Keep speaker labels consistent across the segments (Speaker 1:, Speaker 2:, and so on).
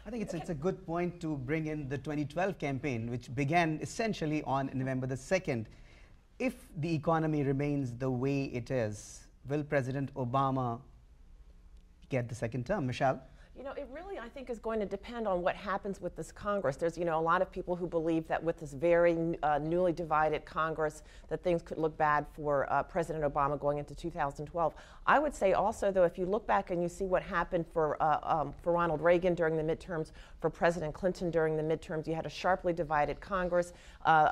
Speaker 1: I think it's a good point to bring in the 2012 campaign, which began essentially on November the 2nd. If the economy remains the way it is, will President Obama get the second term? Michelle?
Speaker 2: You know, it really, I think, is going to depend on what happens with this Congress. There's, a lot of people who believe that with this very newly divided Congress, that things could look bad for President Obama going into 2012. I would say also, though, if you look back and you see what happened for Ronald Reagan during the midterms, for President Clinton during the midterms, you had a sharply divided Congress,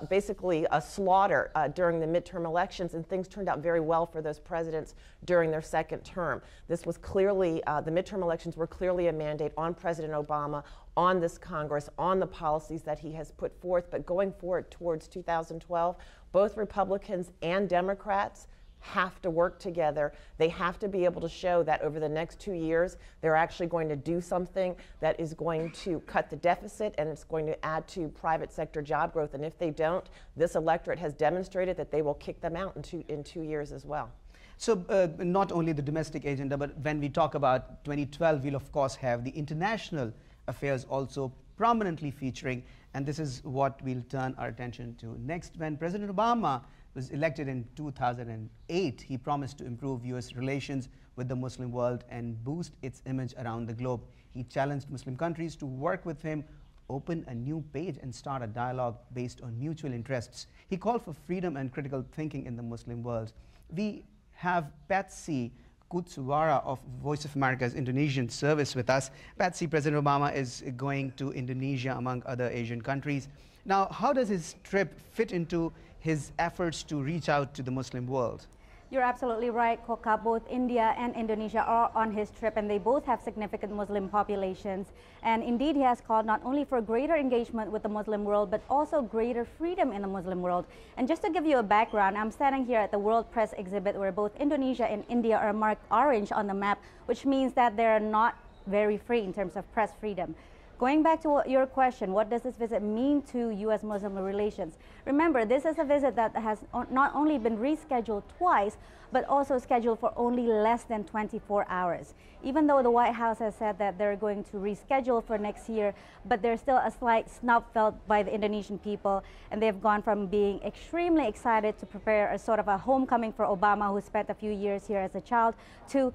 Speaker 2: basically a slaughter during the midterm elections, and things turned out very well for those presidents during their second term. This was clearly, the midterm elections were clearly a mandate on President Obama, on this Congress, on the policies that he has put forth. But going forward towards 2012, both Republicans and Democrats have to work together. They have to be able to show that over the next 2 years, they're actually going to do something that is going to cut the deficit and it's going to add to private sector job growth. And if they don't, this electorate has demonstrated that they will kick them out in 2 years as well.
Speaker 1: So not only the domestic agenda, but when we talk about 2012, we'll of course have the international affairs also prominently featuring, and this is what we'll turn our attention to next. When President Obama was elected in 2008, he promised to improve US relations with the Muslim world and boost its image around the globe. He challenged Muslim countries to work with him, open a new page and start a dialogue based on mutual interests. He called for freedom and critical thinking in the Muslim world. We have Patsy Kutswara of Voice of America's Indonesian service with us. Patsy, President Obama is going to Indonesia among other Asian countries. Now, how does his trip fit into his efforts to reach out to the Muslim world?
Speaker 3: You're absolutely right, KOKAB. Both India and Indonesia are on his trip, and they both have significant Muslim populations. And indeed, he has called not only for greater engagement with the Muslim world, but also greater freedom in the Muslim world. And just to give you a background, I'm standing here at the World Press exhibit where both Indonesia and India are marked orange on the map, which means that they're not very free in terms of press freedom. Going back to your question, what does this visit mean to U.S.-Muslim relations? Remember, this is a visit that has not only been rescheduled twice, but also scheduled for only less than 24 hours. Even though the White House has said that they're going to reschedule for next year, but there's still a slight snub felt by the Indonesian people, and they've gone from being extremely excited to prepare a sort of a homecoming for Obama, who spent a few years here as a child, to,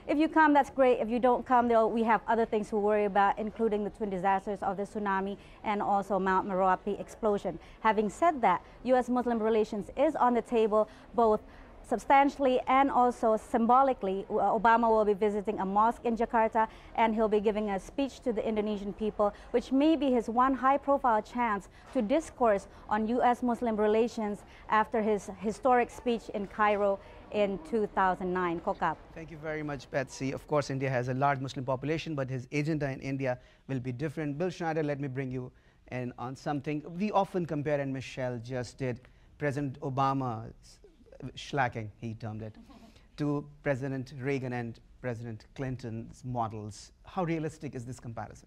Speaker 3: if you come, that's great. If you don't come, we have other things to worry about, including the twin disasters of the tsunami and also Mount Merapi explosion. Having said that, U.S.-Muslim relations is on the table, both substantially and also symbolically. Obama will be visiting a mosque in Jakarta, and he'll be giving a speech to the Indonesian people, which may be his one high-profile chance to discourse on U.S.-Muslim relations after his historic speech in Cairo in 2009. KOKAB.
Speaker 1: Thank you very much, Patsy. Of course, India has a large Muslim population, but his agenda in India will be different. Bill Schneider, let me bring you in on something. We often compare, and Michelle just did, President Obama's shellacking, he termed it, to President Reagan and President Clinton's models. How realistic is this comparison?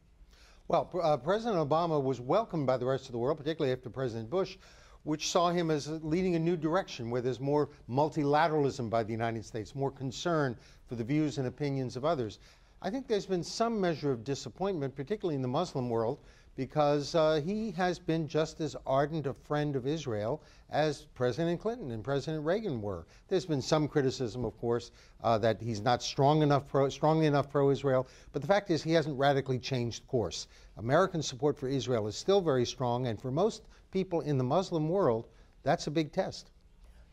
Speaker 4: Well, President Obama was welcomed by the rest of the world, particularly after President Bush, which saw him as leading a new direction where there's more multilateralism by the United States, more concern for the views and opinions of others. I think there's been some measure of disappointment, particularly in the Muslim world, because he has been just as ardent a friend of Israel as President Clinton and President Reagan were. There's been some criticism, of course, that he's not strongly enough pro-Israel, but the fact is he hasn't radically changed course. American support for Israel is still very strong, and for most people in the Muslim world, that's a big test.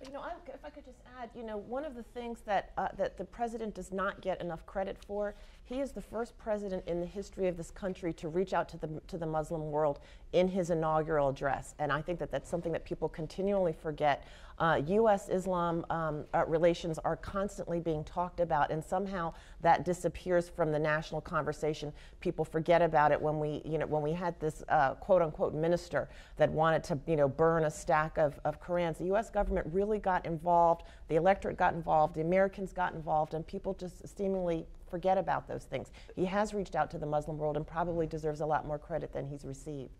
Speaker 2: You know, if I could just add, one of the things that that the president does not get enough credit for, he is the first president in the history of this country to reach out to the Muslim world in his inaugural address, and I think that that's something that people continually forget. U.S.-Islam relations are constantly being talked about, and somehow that disappears from the national conversation. People forget about it when we had this quote-unquote minister that wanted to burn a stack of Qurans. The U.S. government really got involved, the electorate got involved, the Americans got involved, and people just seemingly forget about those things. He has reached out to the Muslim world and probably deserves a lot more credit than he's received.